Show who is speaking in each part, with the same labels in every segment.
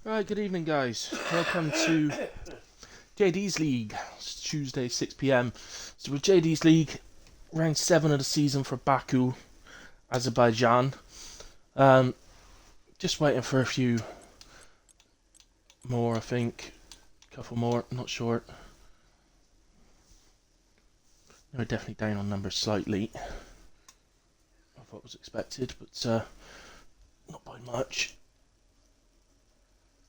Speaker 1: Right, good evening, guys. Welcome to JDs League. It's Tuesday, 6 p.m. So, with JDs League, round 7 of the season for Baku, Azerbaijan. Um, just waiting for a few more, I think. A couple more, not sure. They're definitely down on numbers slightly of what was expected, but not by much.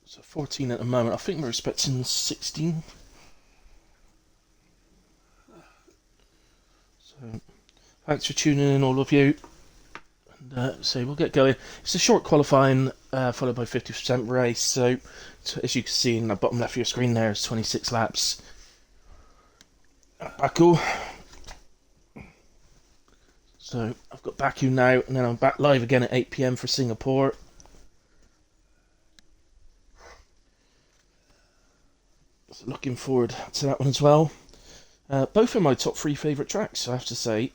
Speaker 1: So 14 at the moment. I think we're expecting 16. So thanks for tuning in, all of you. And so we'll get going. It's a short qualifying, followed by 50% race. So as you can see in the bottom left of your screen, there is 26 laps at Baku. So I've got Baku now, and then I'm back live again at 8 p.m. for Singapore. So looking forward to that one as well. Both are my top 3 favourite tracks, I have to say.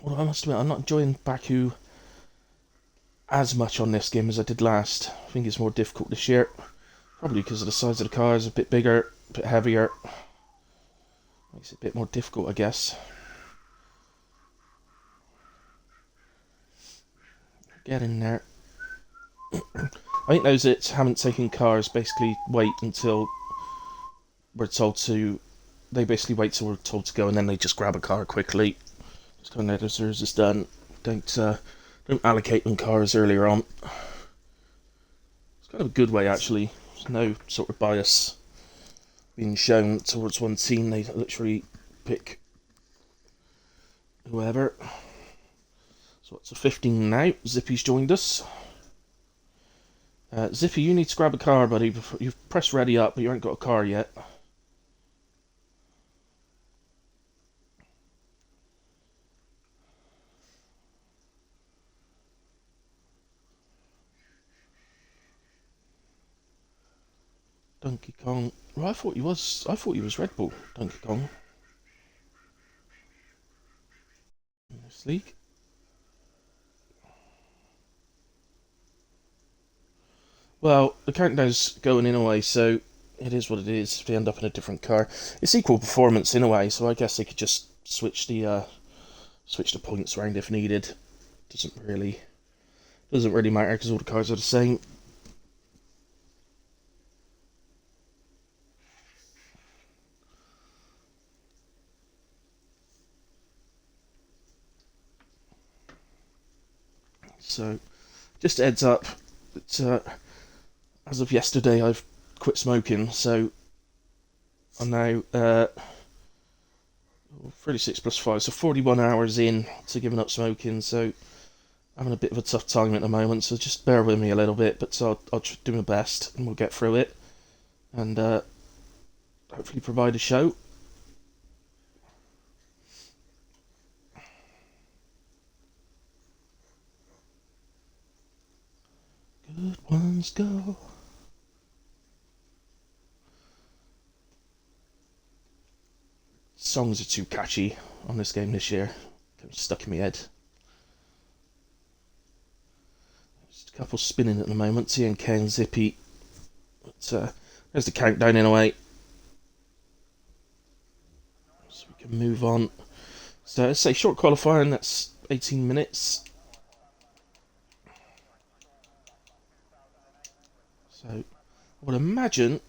Speaker 1: Although I must admit, I'm not enjoying Baku as much on this game as I did last. I think it's more difficult this year. Probably because of the size of the cars, a bit bigger, a bit heavier. Makes it a bit more difficult, I guess. Get in there. I think those that haven't taken cars basically wait until we're told to. They basically wait till we're told to go, and then they just grab a car quickly. Just when their reserves is done. Don't allocate them cars earlier on. It's kind of a good way, actually. There's no sort of bias being shown towards one team. They literally pick whoever. So it's a 15 now. Zippy's joined us. Zippy, you need to grab a car, buddy. You've pressed ready up, but you ain't got a car yet. Donkey Kong. Well, I thought he was Red Bull. Donkey Kong. In this league. Well, the countdown's going in a way, so it is what it is. If they end up in a different car, it's equal performance in a way. So I guess they could just switch the points around if needed. Doesn't really matter because all the cars are the same. So, just a heads up that as of yesterday, I've quit smoking. So I'm now 36 plus 5, so 41 hours in to giving up smoking. So I'm having a bit of a tough time at the moment. So just bear with me a little bit, but I'll do my best, and we'll get through it, and hopefully provide a show. Good ones go. Songs are too catchy on this game this year. Kind of stuck in my head. Just a couple spinning at the moment. TNK and Zippy. But there's the countdown in a way. So we can move on. So let's say short qualifying. That's 18 minutes. So I would imagine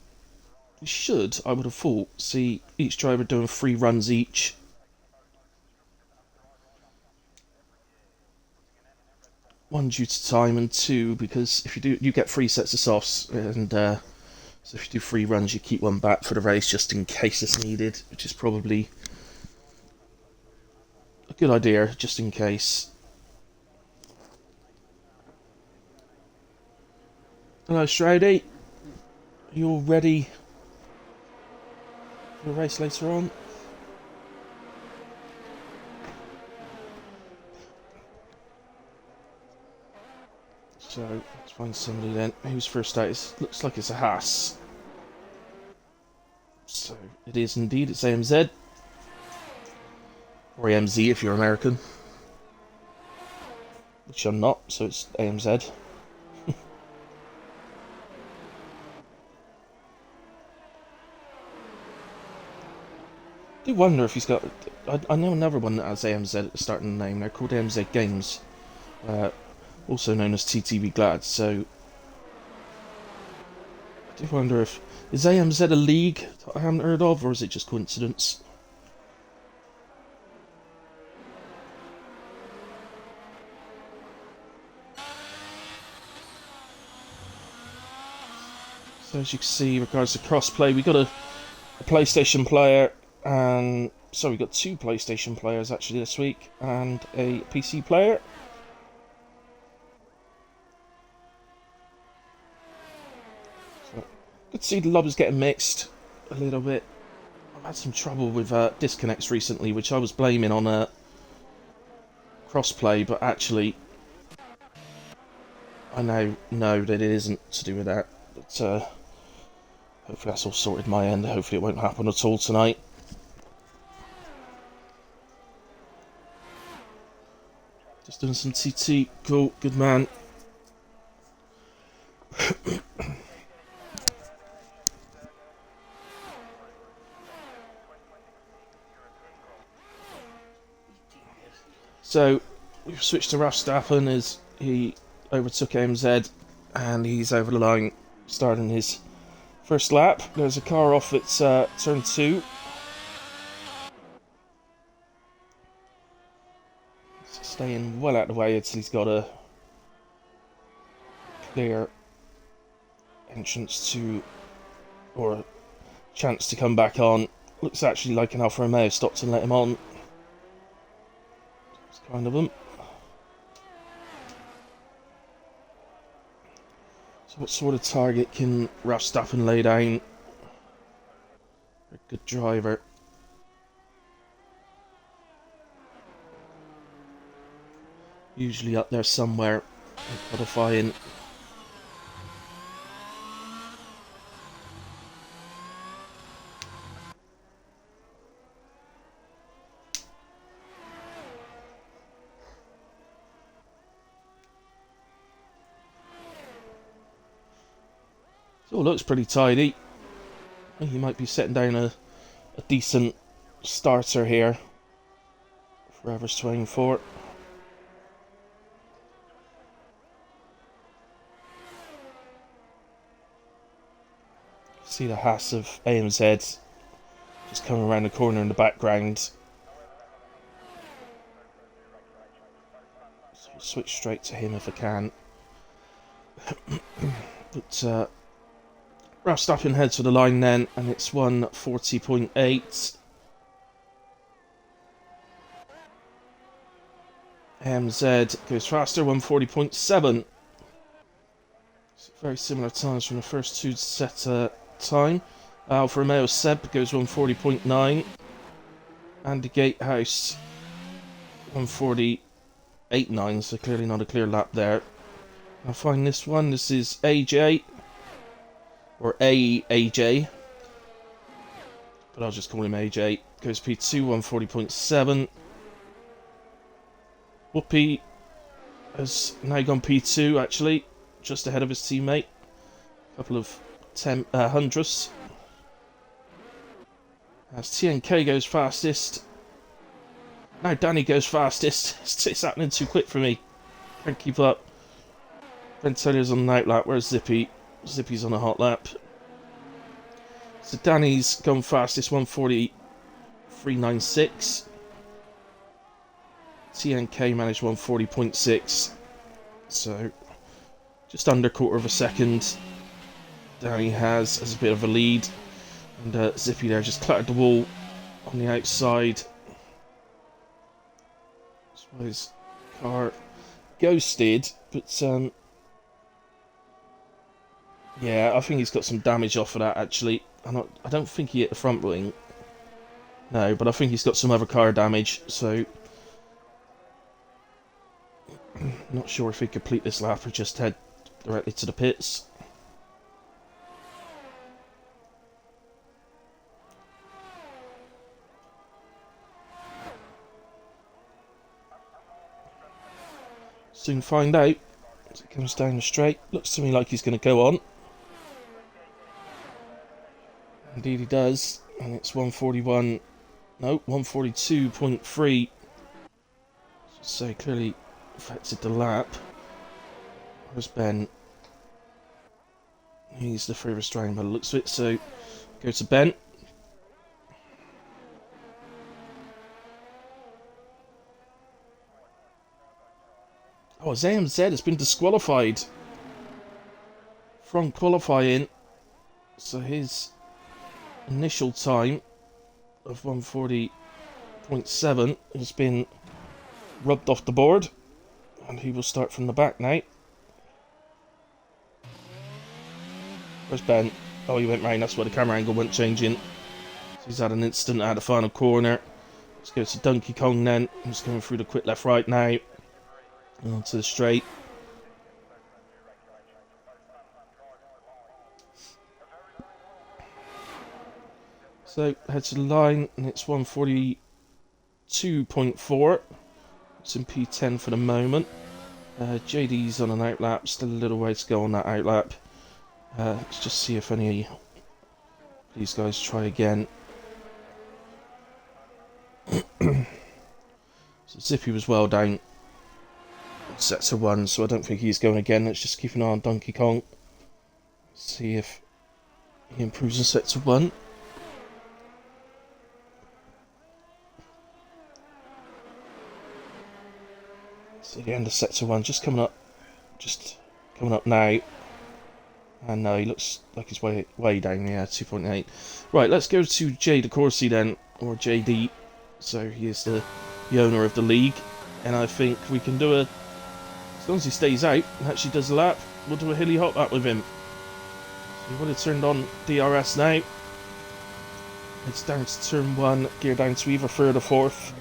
Speaker 1: we should, I would have thought, see each driver doing 3 runs each. One due to time, and 2 because if you do, you get 3 sets of softs, and so if you do 3 runs, you keep one back for the race just in case it's needed, which is probably a good idea, just in case. Hello, Stradey. Are you all ready for the race later on? So let's find somebody then. Who's first out? Looks like it's a Haas. So it is indeed. It's AMZ. Or AMZ if you're American. Which I'm not, so it's AMZ. do wonder if he's got. I know another one that has AMZ at the start of the name. They're called AMZ Games, uh, also known as TTV Glad. So I do wonder if is AMZ a league that I haven't heard of, or is it just coincidence? So as you can see, regards to crossplay, we got a PlayStation player, and so we got two PlayStation players actually this week, and a PC player. So, good to see the lobbies getting mixed a little bit. I've had some trouble with disconnects recently, which I was blaming on crossplay, but actually I now know that it isn't to do with that. But hopefully that's all sorted my end. Hopefully it won't happen at all tonight. Just doing some TT. Cool, good man. So we've switched to Verstappen as he overtook AMZ, and he's over the line starting his first lap. There's a car off at turn 2. Staying well out of the way until he's got a clear entrance to, or a chance to come back on. Looks actually like an Alfa Romeo stopped and let him on. It's kind of him. So what sort of target can Verstappen lay down? A good driver. Usually up there somewhere in qualifying. So it looks pretty tidy. I think he might be setting down a decent starter here for whoever's to aim for. See the Haas of AMZ just coming around the corner in the background. So we'll switch straight to him if I can. But Verstappen heads for the line then, and it's 140.8. AMZ goes faster, 140.7. Very similar times from the first two set time. Alfa Romeo Seb goes 140.9. And the Gatehouse 140.89, so clearly not a clear lap there. I'll find this one. This is AJ, or AJ, but I'll just call him AJ. Goes P2, 140.7. Whoopi has now gone P2 actually, just ahead of his teammate. A couple of hundredths. As TNK goes fastest. Now Danny goes fastest. It's happening too quick for me. Can't keep up. Ventilia's on the night lap. Where's Zippy? Zippy's on a hot lap. So Danny's gone fastest, 140.396. TNK managed 140.6. So just under a quarter of a second. Danny has a bit of a lead. And Zippy there just clattered the wall on the outside. That's why his car ghosted, but yeah, I think he's got some damage off of that actually. I don't think he hit the front wing. No, but I think he's got some other car damage, so not sure if he'd complete this lap or just head directly to the pits. Soon find out as it comes down the straight. Looks to me like he's going to go on. Indeed he does, and it's 141.9. No, 142.3. So clearly affected the lap. Where's Ben? He's the furthest round by the looks of it, so go to Ben. Oh, his AMZ has been disqualified from qualifying, so his initial time of 140.7 has been rubbed off the board, and he will start from the back now. Where's Ben? Oh, he went round, that's why the camera angle went changing. So he's had an incident at the final corner. Let's go to Donkey Kong then. He's coming through the quick left right now. Onto the straight. So head to the line, and it's 142.4. It's in P10 for the moment. JD's on an outlap, still a little way to go on that outlap. Let's just see if any of these guys try again. So Zippy was well down. Set to 1, so I don't think he's going again. Let's just keep an eye on Donkey Kong. See if he improves and set to 1. So the end of set to 1, just coming up now. And no, he looks like he's way down, yeah, 2.8. Right, let's go to Jay DeCourcy then, or JD. So he is the owner of the league, and I think we can do as long as he stays out and actually does a lap, we'll do a hilly hop lap with him. So he would have turned on DRS now. It's down to turn 1, gear down to either 3rd or 4th.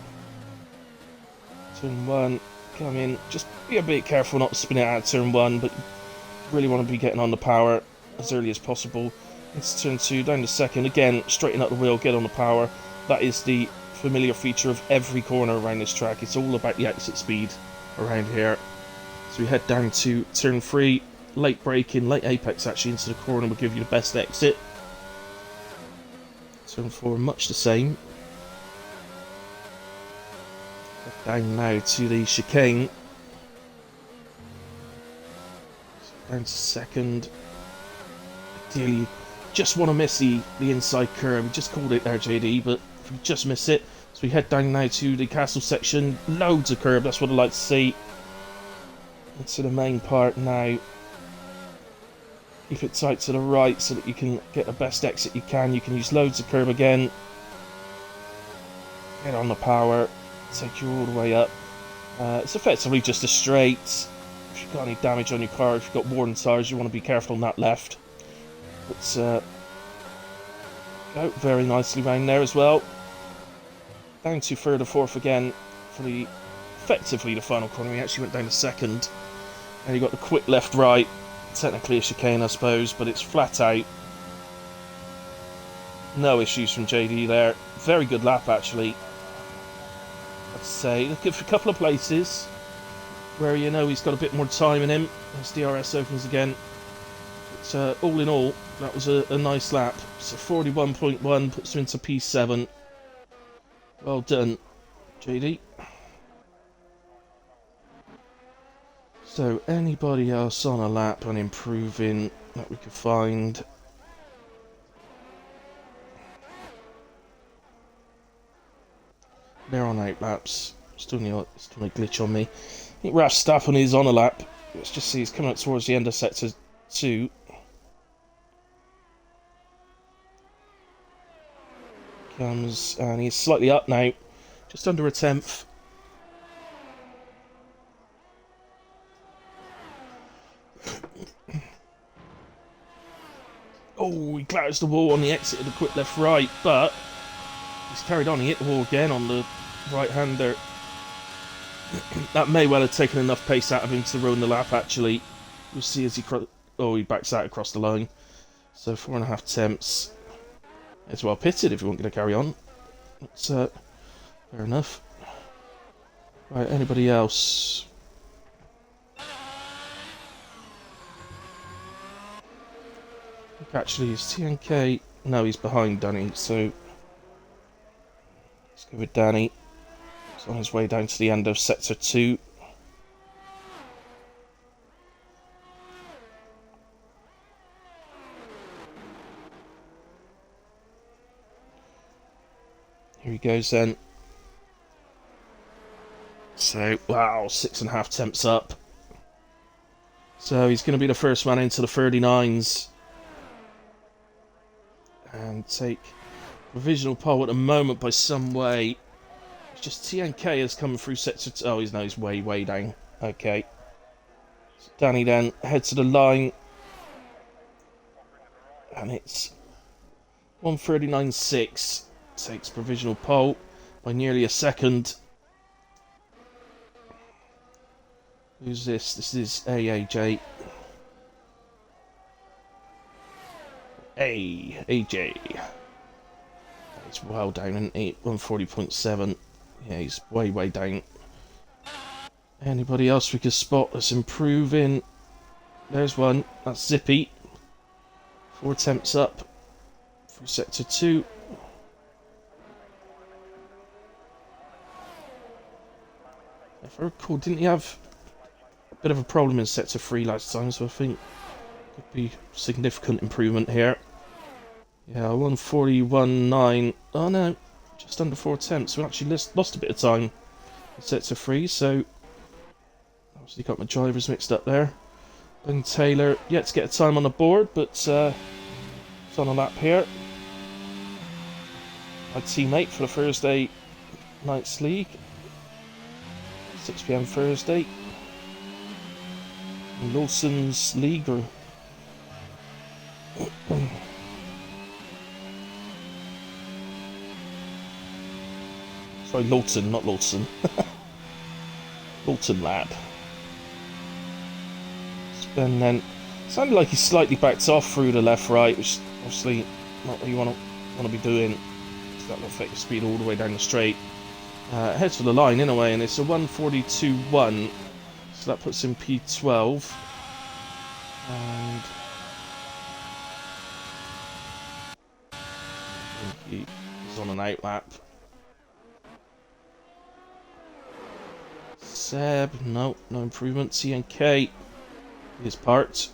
Speaker 1: Turn 1, come in, just be a bit careful not to spin it out of turn 1, but really want to be getting on the power as early as possible. Into turn 2, down to 2nd, again, straighten up the wheel, get on the power. That is the familiar feature of every corner around this track. It's all about the exit speed around here. So we head down to turn 3, late braking, late apex actually into the corner will give you the best exit. Turn 4, much the same. Head down now to the chicane. Down to 2nd. Ideally, just want to miss the inside curve. We just called it there, JD, but if we just miss it. So we head down now to the castle section. Loads of curb, that's what I like to see. Into the main part now. Keep it tight to the right so that you can get the best exit you can. You can use loads of curb again. Get on the power. Take you all the way up. It's effectively just a straight. If you've got any damage on your car, if you've got worn tyres, you want to be careful on that left. But go very nicely round there as well. Down to 3rd or 4th again for effectively the final corner. We actually went down to 2nd. And you got the quick left right. Technically a chicane, I suppose, but it's flat out. No issues from JD there. Very good lap actually. I'd say. Look for a couple of places where you know he's got a bit more time in him as DRS opens again. But all in all, that was a nice lap. So 41.1 puts him into P7. Well done, JD. So anybody else on a lap and improving that we could find? They're on 8 laps. Still a glitch on me. I think Raf Stappen is on a lap. Let's just see, he's coming up towards the end of sector 2. Comes, and he's slightly up now. Just under a 10th. Oh, he clatters the wall on the exit of the quick left right, but he's carried on. He hit the wall again on the right-hander. That may well have taken enough pace out of him to ruin the lap, actually. We'll see as he backs out across the line. So 4.5 tenths. It's well pitted if you weren't going to carry on. That's fair enough. Right, anybody else? Actually, is TNK... No, he's behind Dunny, so... Let's go with Danny. He's on his way down to the end of sector 2. Here he goes then. So, wow, 6.5 temps up. So he's going to be the first man into the 39s. And take provisional pole at the moment by some way. It's just TNK is coming through sector 2. Oh, he's way, way down. Okay. So Danny then heads to the line. And it's 1:39.6. Takes provisional pole by nearly a second. Who's this? This is AJ. AJ. He's well down in 140.7. Yeah, he's way, way down. Anybody else we could spot that's improving? There's one. That's Zippy. 4 attempts up for sector 2. If I recall, didn't he have a bit of a problem in sector 3 last time? So I think could be significant improvement here. Yeah, 141.9. Oh no, just under 4 attempts. We actually lost a bit of time in sector 3, so obviously got my drivers mixed up there. Ben Taylor yet to get a time on the board, but it's on a lap here. My teammate for the Thursday Nights League, 6 PM Thursday. Lawson's League. Sorry, Lawton, not Lawson. Lawton lad. And then sounded like he slightly backed off through the left-right, which obviously not what you want to be doing. That will affect your speed all the way down the straight. Heads for the line in a way, and it's a 1:42.1, so that puts him P12. And he's on an out lap. Seb, no improvement. CNK, his part.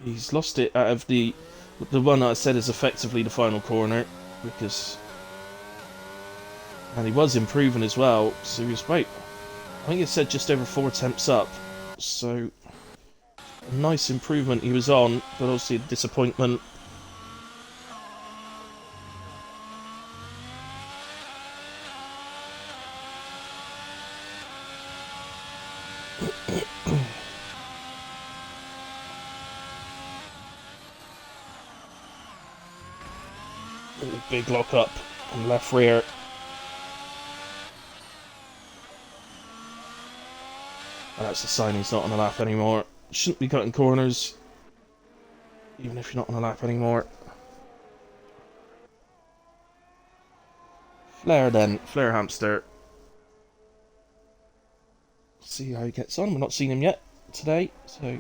Speaker 1: He's lost it out of the one that I said is effectively the final corner, because, and he was improving as well, so he was right. I think it said just over 4 attempts up, so a nice improvement he was on, but obviously a disappointment. Big lock up on left rear. And that's a sign he's not on a lap anymore. Shouldn't be cutting corners, even if you're not on a lap anymore. Flair then, Flair Hamster. See how he gets on. We've not seen him yet today, so.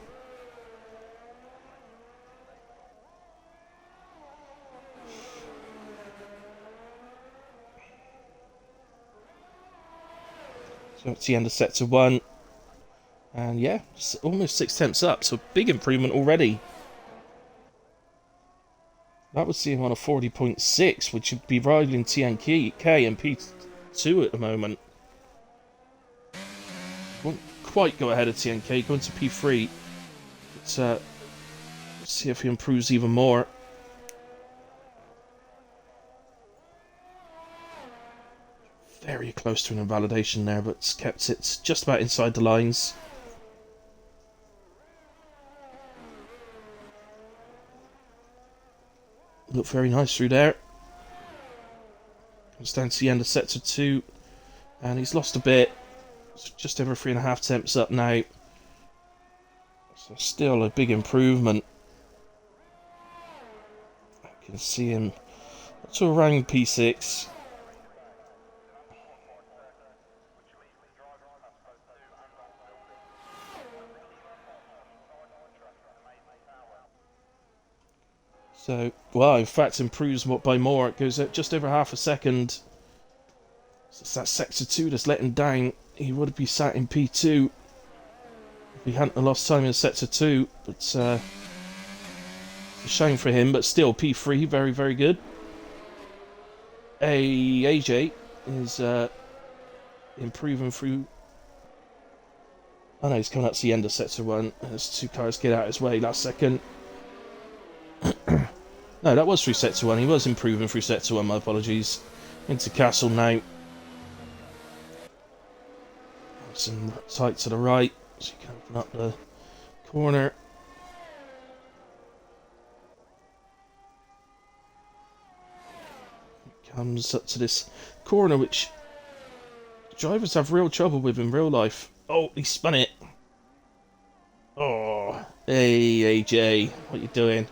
Speaker 1: So it's the end of sector 1. And yeah, almost 6 attempts up, so big improvement already. That would see him on a 40.6, which would be rivaling TNK and P2 at the moment. Won't quite go ahead of TNK, going to P3. But let's see if he improves even more. Very close to an invalidation there, but kept it just about inside the lines. Looked very nice through there. Comes down to the end of sector 2, and he's lost a bit. It's just over 3.5 attempts up now. So still a big improvement. I can see him to around P6. So, well, in fact, improves by more. It goes at just over half a second. So it's that sector 2 that's let him down. He would be sat in P2 if he hadn't lost time in sector 2. But it's a shame for him, but still P3, very, very good. AJ is improving through. Oh no, he's coming up to the end of sector 1. There's 2 cars get out of his way last second. No, that was through sector 1. He was improving through sector 1, my apologies. Into Castle now. Some tight to the right, so you can open up the corner. Comes up to this corner, which drivers have real trouble with in real life. Oh, he spun it. Oh, hey AJ, what you doing?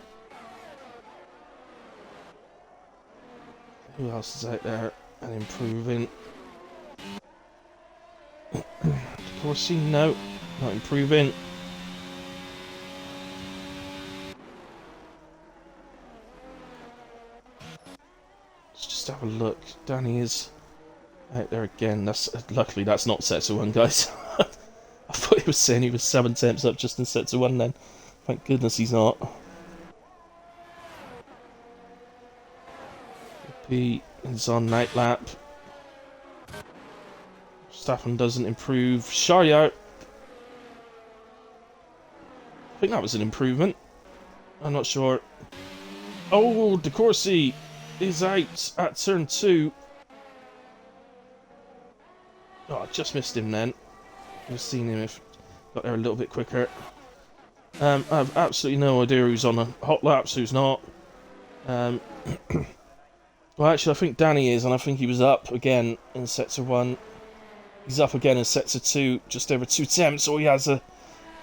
Speaker 1: Who else is out there and improving? Corsi, no, not improving. Let's just have a look. Danny is out there again. Luckily that's not sector 1, guys. I thought he was saying he was 7 temps up just in sector 1 then. Thank goodness he's not. He is on night lap. Staffen doesn't improve. Shariat. I think that was an improvement. I'm not sure. Oh, De Corsi is out at turn 2. Oh, I just missed him then. I've seen him if got there a little bit quicker. I have absolutely no idea who's on a hot laps, who's not. Well, actually, I think Danny is, and I think he was up again in sector 1. He's up again in sector 2, just over 2 temps, so he has a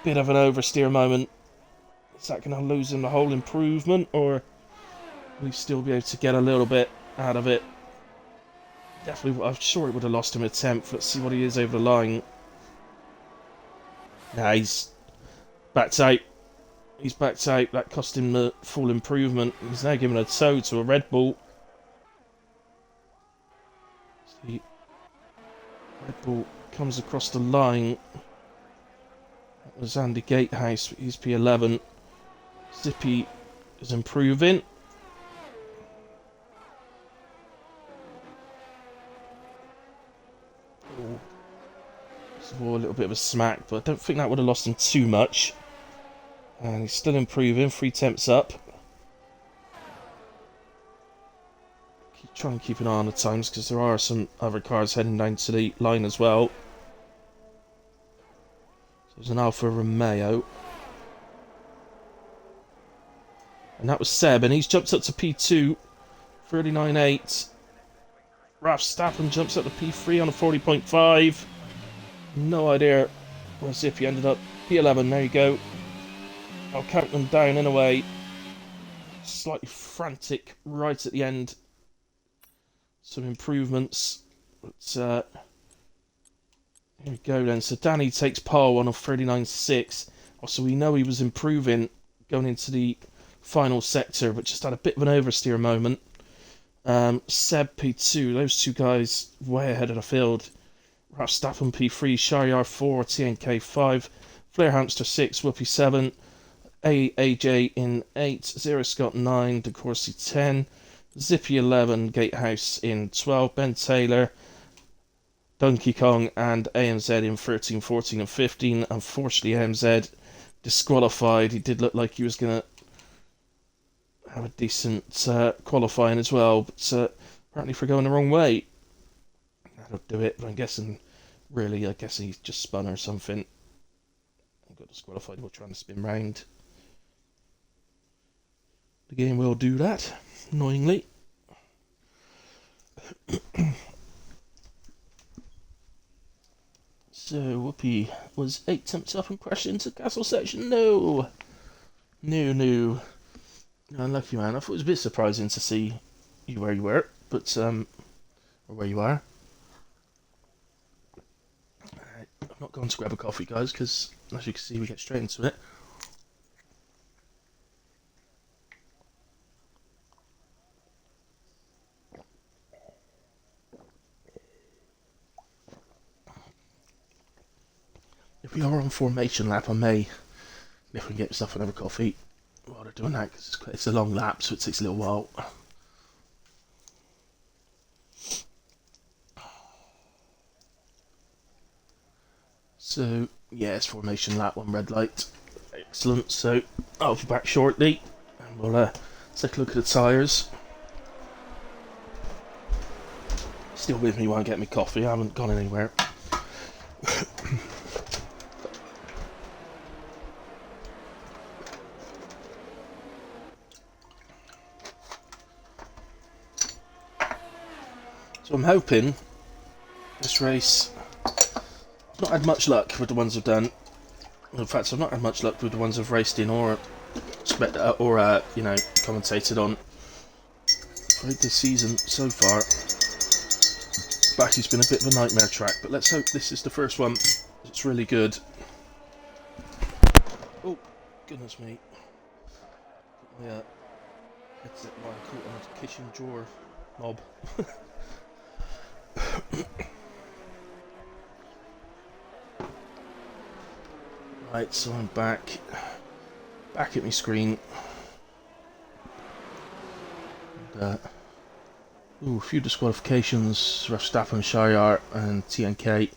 Speaker 1: bit of an oversteer moment. Is that going to lose him the whole improvement, or will he still be able to get a little bit out of it? Definitely, I'm sure it would have lost him a temp. Let's see what he is over the line. Nah, he's backed out. He's backed out. That cost him the full improvement. He's now giving a toe to a Red Bull. See, Red Bull comes across the line. That was Andy Gatehouse. He's P11. Zippy is improving. Oh. A little bit of a smack, but I don't think that would have lost him too much. And he's still improving, 3 temps up. Trying to keep an eye on the times because there are some other cars heading down to the line as well. So there's an Alfa Romeo. And that was Seb, and he's jumped up to P2, 39.8. Ralf Stappen jumps up to P3 on a 40.5. No idea where Zippy ended up. P11, there you go. I'll count them down in a way. Slightly frantic right at the end. Some improvements. But, here we go then. So Danny takes pole on a 39.6. Also, we know he was improving going into the final sector, but just had a bit of an oversteer moment. Seb P2, those 2 guys way ahead of the field. Ralf Stappen P3, Shariar 4, TNK 5, Flair Hamster 6, Whoopi 7, AJ in 8, Zero Scott 9, De Corsi 10, Zippy 11, Gatehouse in 12, Ben Taylor, Donkey Kong and AMZ in 13, 14 and 15. Unfortunately, AMZ disqualified. He did look like he was going to have a decent qualifying as well, but apparently for going the wrong way. That'll do it, but I'm guessing, really, I guess he's just spun or something. I got disqualified while trying to spin round. The game will do that, annoyingly. So, Whoopi was 8 attempts up and crashed into castle section. No! No. Unlucky man. I thought it was a bit surprising to see you where you were, but, or where you are. I'm not going to grab a coffee, guys, because, as you can see, we get straight into it. we are on formation lap, I may if we can get myself another coffee while they're doing that, because it's a long lap, so it takes a little while. So, yeah, it's formation lap, 1 red light. Excellent, so I'll be back shortly, and we'll take a look at the tyres. Still with me while I get my coffee, I haven't gone anywhere. So I'm hoping this race, I've not had much luck with the ones I've done. In fact, I've not had much luck with the ones I've raced in or commentated on. This season so far, Backy's been a bit of a nightmare track, but let's hope this is the first one. It's really good. Oh, goodness me. Yeah, headset while caught on a kitchen drawer knob. Right, so I'm back at my screen. And, a few disqualifications, Verstappen, Shire and TNK.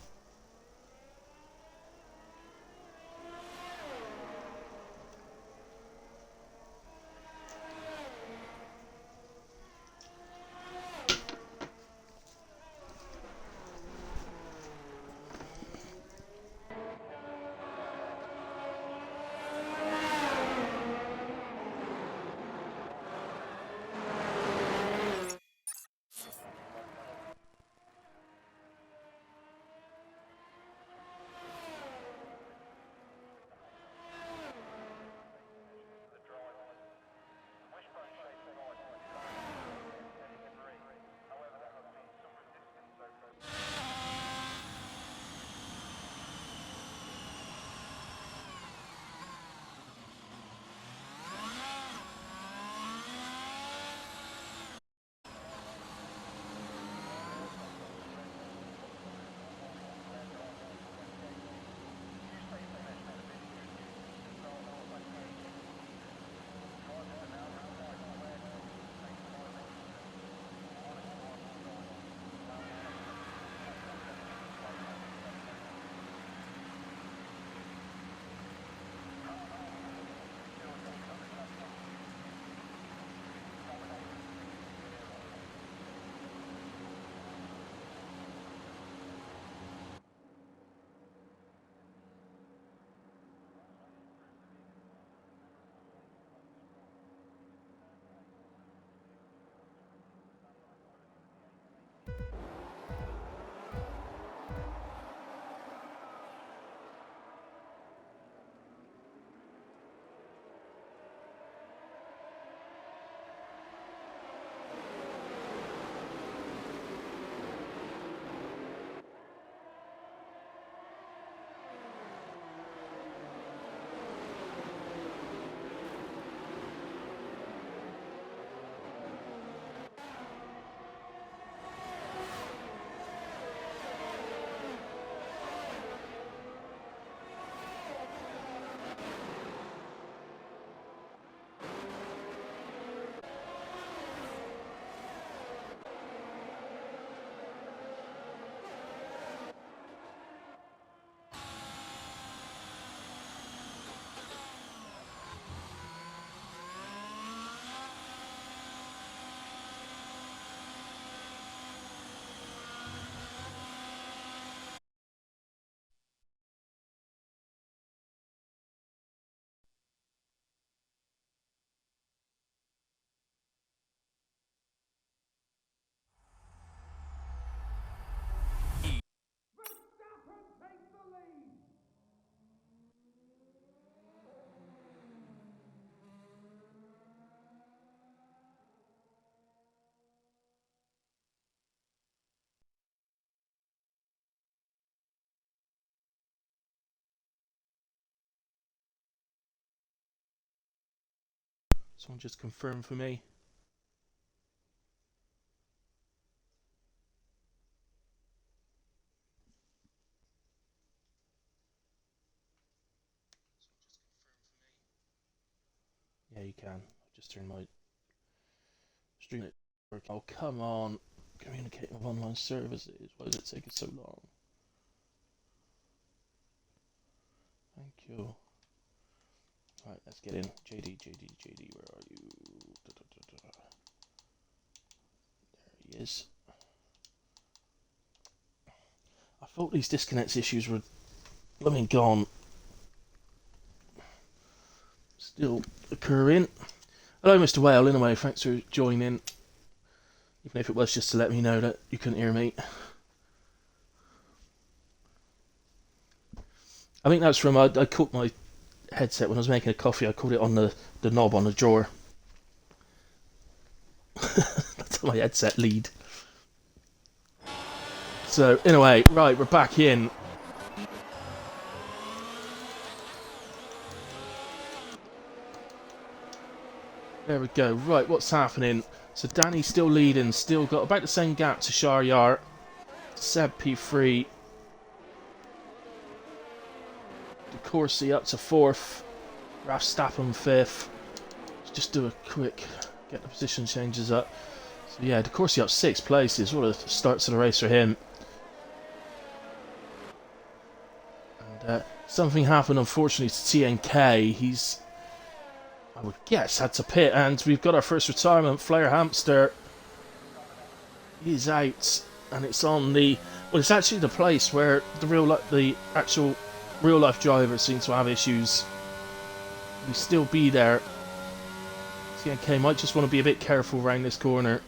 Speaker 1: Someone just confirm for me. Yeah, you can. I've just turned my stream it. Oh, come on. Communicating with online services. Why is it taking so long? Thank you. Right, let's get in. JD, where are you? There he is. I thought these disconnect issues were blooming gone. Still occurring. Hello, Mr. Whale. Anyway, thanks for joining. Even if it was just to let me know that you couldn't hear me. I think that's from, I caught my headset when I was making a coffee. I caught it on the knob on the drawer. That's my headset lead. So, anyway, right, we're back in. There we go. Right, what's happening? So Danny's still leading, still got about the same gap to Sharyar. Seb P3. De Courcy up to 4th. Raf Stapham 5th. Let's just do a quick, get the position changes up. So yeah, De Courcy up 6 places. What a start to the race for him. And something happened unfortunately to TNK. He's, I would guess, had to pit, and we've got our first retirement. Flair Hamster, he's out, and it's on the, well, it's actually the place where the actual real life driver seems to have issues. He'll still be there. TNK might just want to be a bit careful around this corner.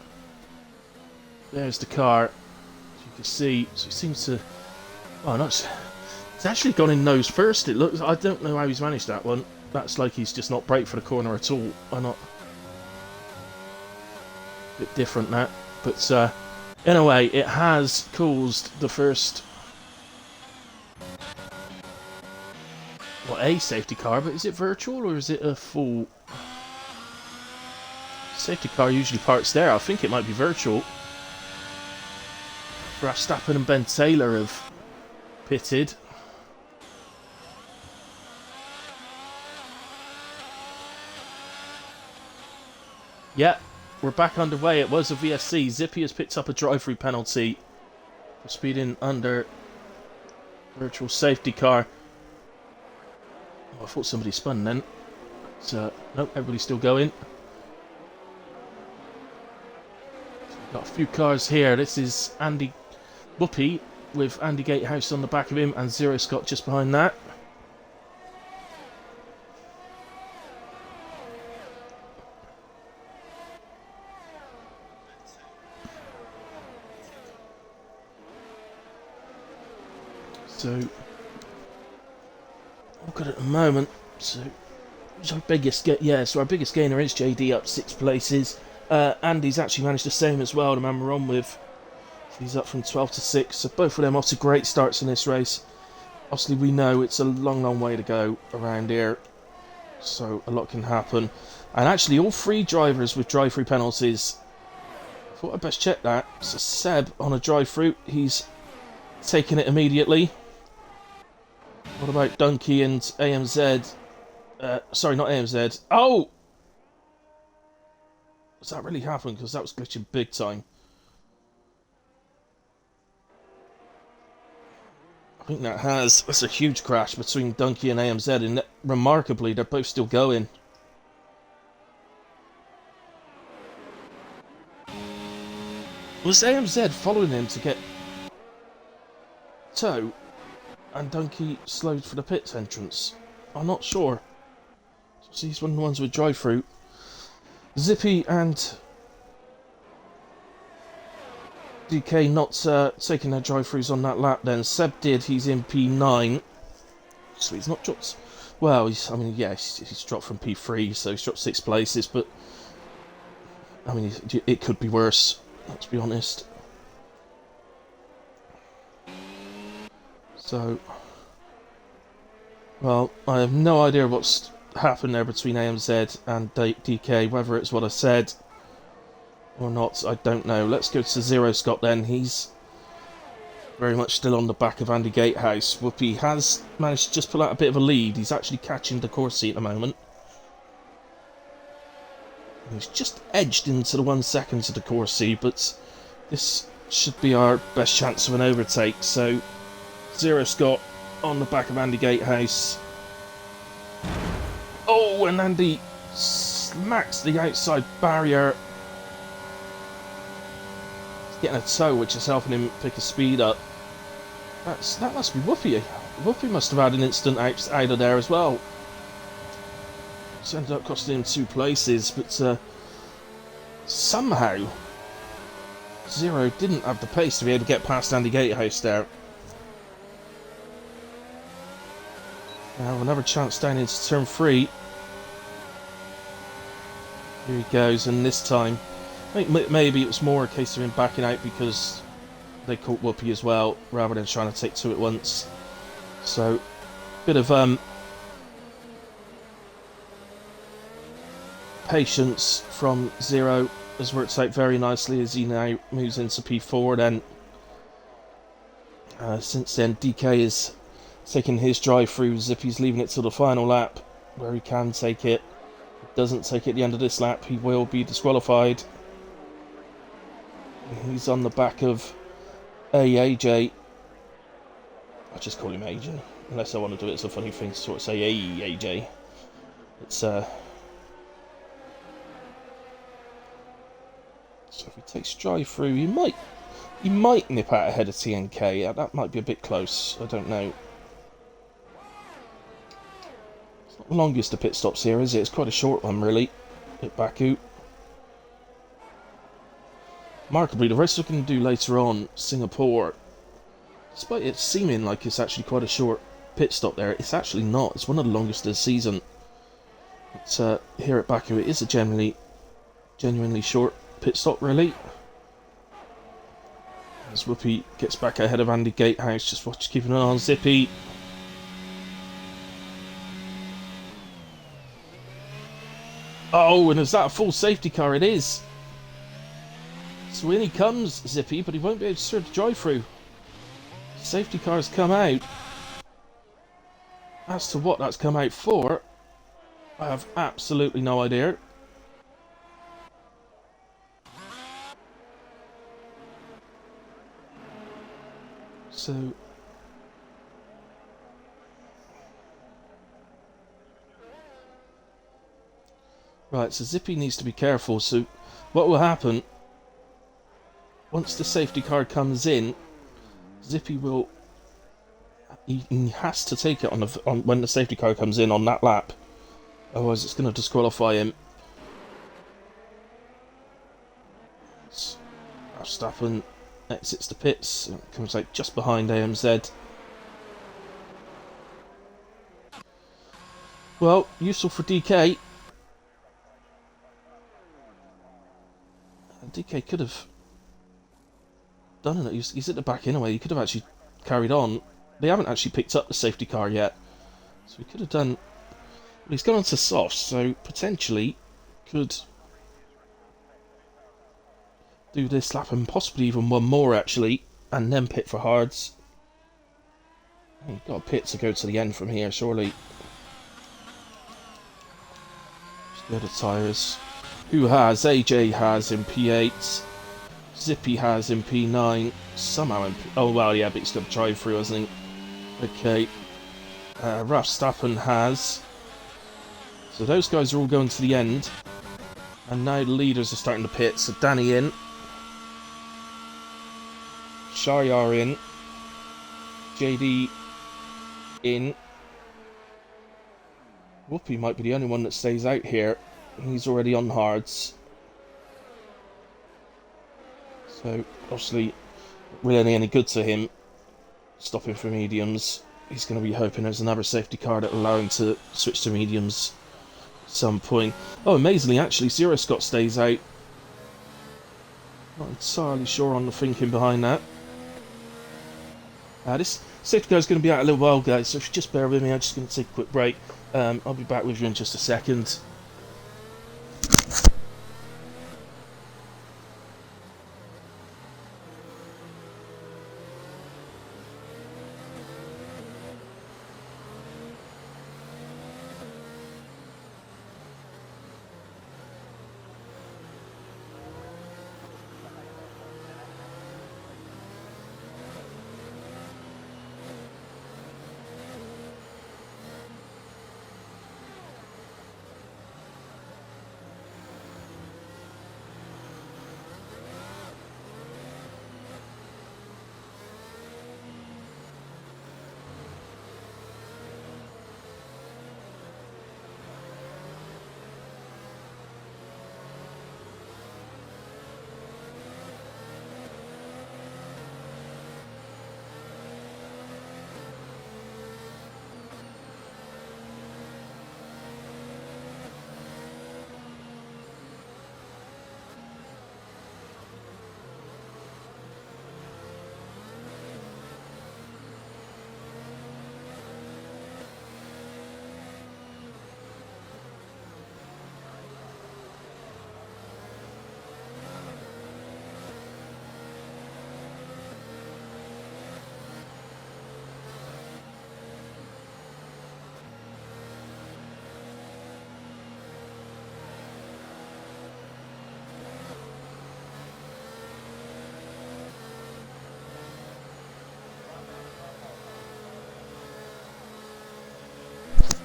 Speaker 1: There's the car, as you can see. So he seems to, oh, not. He's actually gone in nose first. It looks. I don't know how he's managed that one. That's like he's just not brake for the corner at all. Why not? A bit different that. But anyway, it has caused the first, well, a safety car, but is it virtual or is it a full? Safety car usually parks there. I think it might be virtual. Verstappen and Ben Taylor have pitted. Yeah, we're back underway. It was a VSC. Zippy has picked up a drive-through penalty for speeding under virtual safety car. Oh, I thought somebody spun then. So, nope, everybody's still going. So we've got a few cars here. This is Andy Whoopi with Andy Gatehouse on the back of him and Zero Scott just behind that. So, all good at the moment. So, our biggest our biggest gainer is JD up 6 places. Andy's actually managed the same as well. The man we're on with, he's up from 12 to 6. So both of them off to great starts in this race. Obviously, we know it's a long way to go around here, so a lot can happen. And actually, all 3 drivers with drive-through penalties. I thought I'd best check that. So Seb on a drive-through, he's taking it immediately. What about Dunkey and AMZ? Sorry, not AMZ. Oh! Does that really happen? Because that was glitching big time. I think that has. That's a huge crash between Dunkey and AMZ, and remarkably, they're both still going. Was AMZ following him to get toe? And Dunkey slowed for the pits entrance? I'm not sure. So he's one of the ones with drive-through. Zippy and DK not taking their drive-throughs on that lap then. Seb did, he's in P9. So he's not dropped. Well, he's dropped from P3, so he's dropped 6 places, but I mean, it could be worse, let's be honest. So, well, I have no idea what's happened there between AMZ and DK, whether it's what I said or not, I don't know. Let's go to Zero Scott then. He's very much still on the back of Andy Gatehouse. Whoopi has managed to just pull out a bit of a lead. He's actually catching De Courcy at the moment. He's just edged into the 1 second of the Corsi, but this should be our best chance of an overtake. So Zero Scott on the back of Andy Gatehouse. Oh, and Andy smacks the outside barrier. He's getting a toe, which is helping him pick his speed up. That must be Whoopi. Whoopi must have had an instant out of there as well. It's ended up costing him 2 places, but somehow Zero didn't have the pace to be able to get past Andy Gatehouse there. Now another chance down into turn 3. Here he goes, and this time I think maybe it was more a case of him backing out because they caught Whoopi as well, rather than trying to take 2 at once. So, bit of patience from Zero has worked out very nicely as he now moves into P4. Then, since then, DK is taking his drive through. Zippy's leaving it to the final lap, where he can take it. If he doesn't take it at the end of this lap, he will be disqualified. He's on the back of AJ. I'll just call him AJ, unless I want to do it as a funny thing to sort of say AJ. It's so if he takes drive through, he might nip out ahead of TNK. That might be a bit close. I don't know. It's not the longest of pit stops here, is it? It's quite a short one, really, at Baku. Remarkably, the race we're going to do later on, Singapore, despite it seeming like it's actually quite a short pit stop there, it's actually not. It's one of the longest of the season. It's, here at Baku, it is a genuinely short pit stop, really. As Whoopi gets back ahead of Andy Gatehouse, just keeping an eye on Zippy. Oh, and is that a full safety car? It is. So in he comes, Zippy, but he won't be able to sort of drive through. Safety car's come out. As to what that's come out for, I have absolutely no idea. So right, so Zippy needs to be careful. So what will happen once the safety car comes in? Zippy will. He has to take it on when the safety car comes in on that lap, otherwise it's going to disqualify him. Verstappen exits the pits, comes out just behind AMZ. Well, useful for DK. DK could have done it. He's at the back anyway. He could have actually carried on. They haven't actually picked up the safety car yet, so he could have done. Well, he's gone on to softs, so potentially could do this lap and possibly even one more actually, and then pit for hards. You've got a pit to go to the end from here, surely. Just go to tyres. Who has? AJ has in P8. Zippy has in P9. Somehow in oh well, yeah, but he's got to drive through, hasn't he? Okay. Verstappen has. So those guys are all going to the end. And now the leaders are starting to pit. So Danny in. Shayar in. JD in. Whoopi might be the only one that stays out here. He's already on hards. So obviously really any good to him stopping for mediums. He's going to be hoping there's another safety car that will allow him to switch to mediums at some point. Oh, amazingly, actually, Zero Scott stays out. Not entirely sure on the thinking behind that. This safety car is going to be out a little while, guys, so if you just bear with me, I'm just going to take a quick break. I'll be back with you in just a second.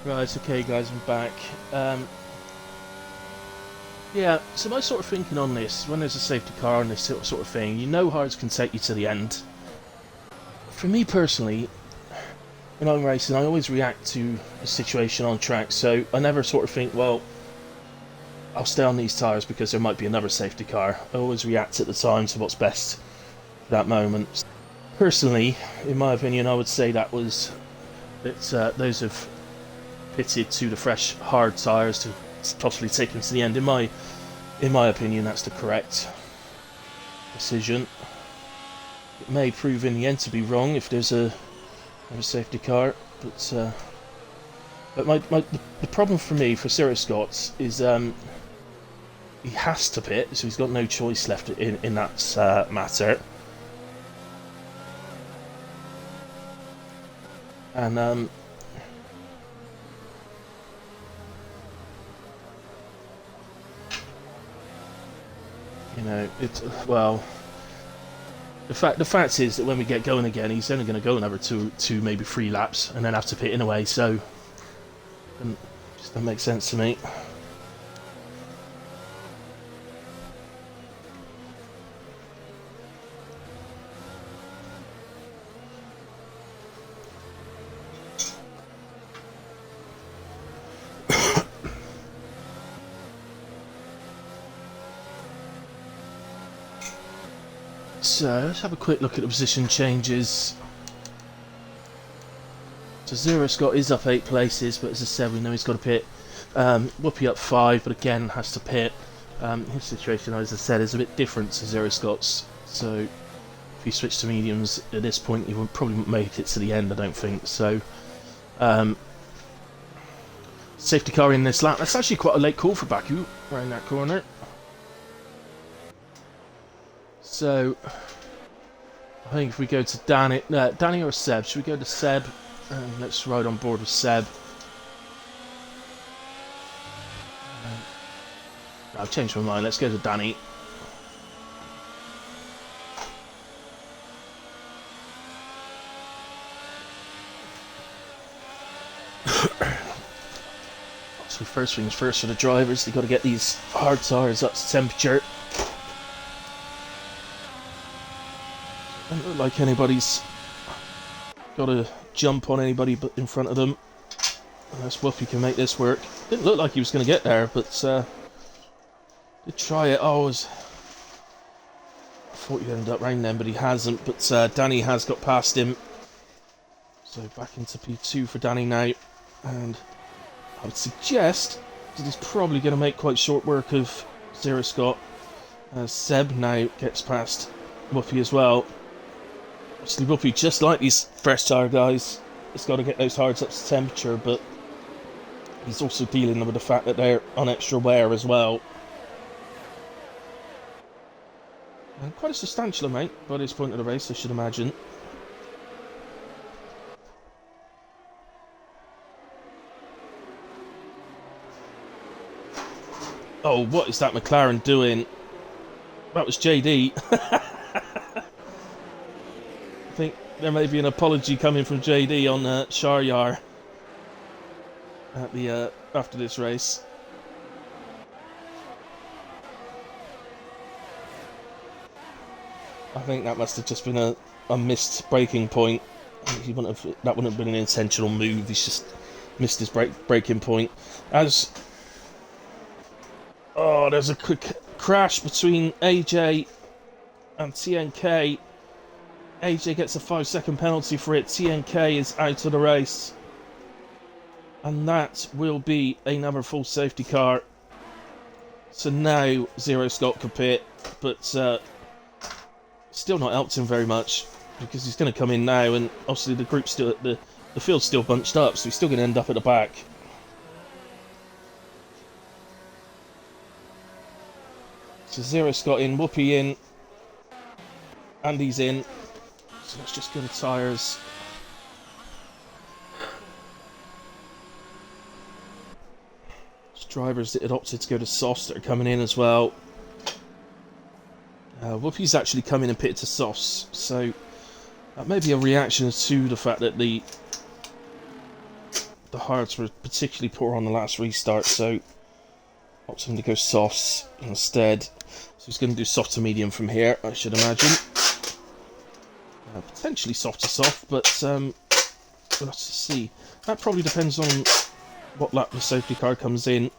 Speaker 1: Right, okay guys, I'm back. Yeah, so my sort of thinking on this, when there's a safety car and this sort of thing, you know hards can take you to the end. For me personally, when I'm racing, I always react to the situation on track, so I never sort of think, well, I'll stay on these tyres because there might be another safety car. I always react at the time to what's best for that moment. Personally, in my opinion, I would say that those have pitted to the fresh hard tyres to possibly take them to the end. In my opinion, that's the correct decision. It may prove in the end to be wrong if there's a safety car, but the problem for me for Cyril Scott is he has to pit, so he's got no choice left in that matter. And you know, well, the fact is that when we get going again, he's only going to go another two, maybe 3 laps, and then have to pit in a way. So, it just doesn't make sense to me. So let's have a quick look at the position changes. So Zero Scott is up 8 places, but as I said, we know he's got to pit. Whoopi up 5, but again has to pit. His situation, as I said, is a bit different to Zero Scott's. So if he switched to mediums at this point, he would probably make it to the end. I don't think so. Safety car in this lap. That's actually quite a late call for Baku around that corner. So, I think if we go to Danny or Seb, should we go to Seb? Let's ride on board with Seb. I've changed my mind, let's go to Danny. So first things first for the drivers, they've got to get these hard tyres up to temperature. Doesn't look like anybody's got a jump on anybody but in front of them. Unless Whoopi can make this work. Didn't look like he was going to get there, but did try it. I thought he'd end up round then, but he hasn't. But Danny has got past him. So back into P2 for Danny now. And I would suggest that he's probably going to make quite short work of Zero Scott. Seb now gets past Whoopi as well. Obviously, Whoopi, just like these fresh tyre guys, has got to get those hards up to temperature, but he's also dealing with the fact that they're on extra wear as well. And quite a substantial amount by this point of the race, I should imagine. Oh, what is that McLaren doing? That was JD. I think there may be an apology coming from JD on Sharyar at the after this race. I think that must have just been a missed braking point. That wouldn't have been an intentional move. He's just missed his braking point. There's a quick crash between AJ and TNK. AJ gets a 5-second penalty for it. TNK is out of the race. And that will be another full safety car. So now Zero Scott can pit, but still not helped him very much because he's going to come in now, and obviously the group's still the field's still bunched up, so he's still going to end up at the back. So Zero Scott in, Whoopi in, Andy's in. So let's just go to tyres. Drivers that had opted to go to softs that are coming in as well. Whoopi's actually coming and pitted to softs, so that may be a reaction to the fact that the the hards were particularly poor on the last restart, so opted him to go softs instead. So he's going to do soft to medium from here, I should imagine. Potentially soft to soft, but we'll have to see. That probably depends on what lap the safety car comes in.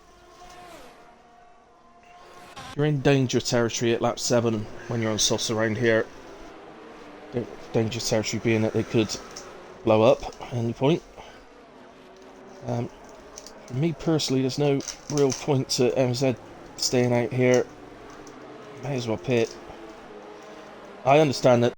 Speaker 1: You're in danger territory at lap 7 when you're on softs around here. Danger territory being that they could blow up at any point. For me personally, there's no real point to MZ staying out here. May as well pit. I understand that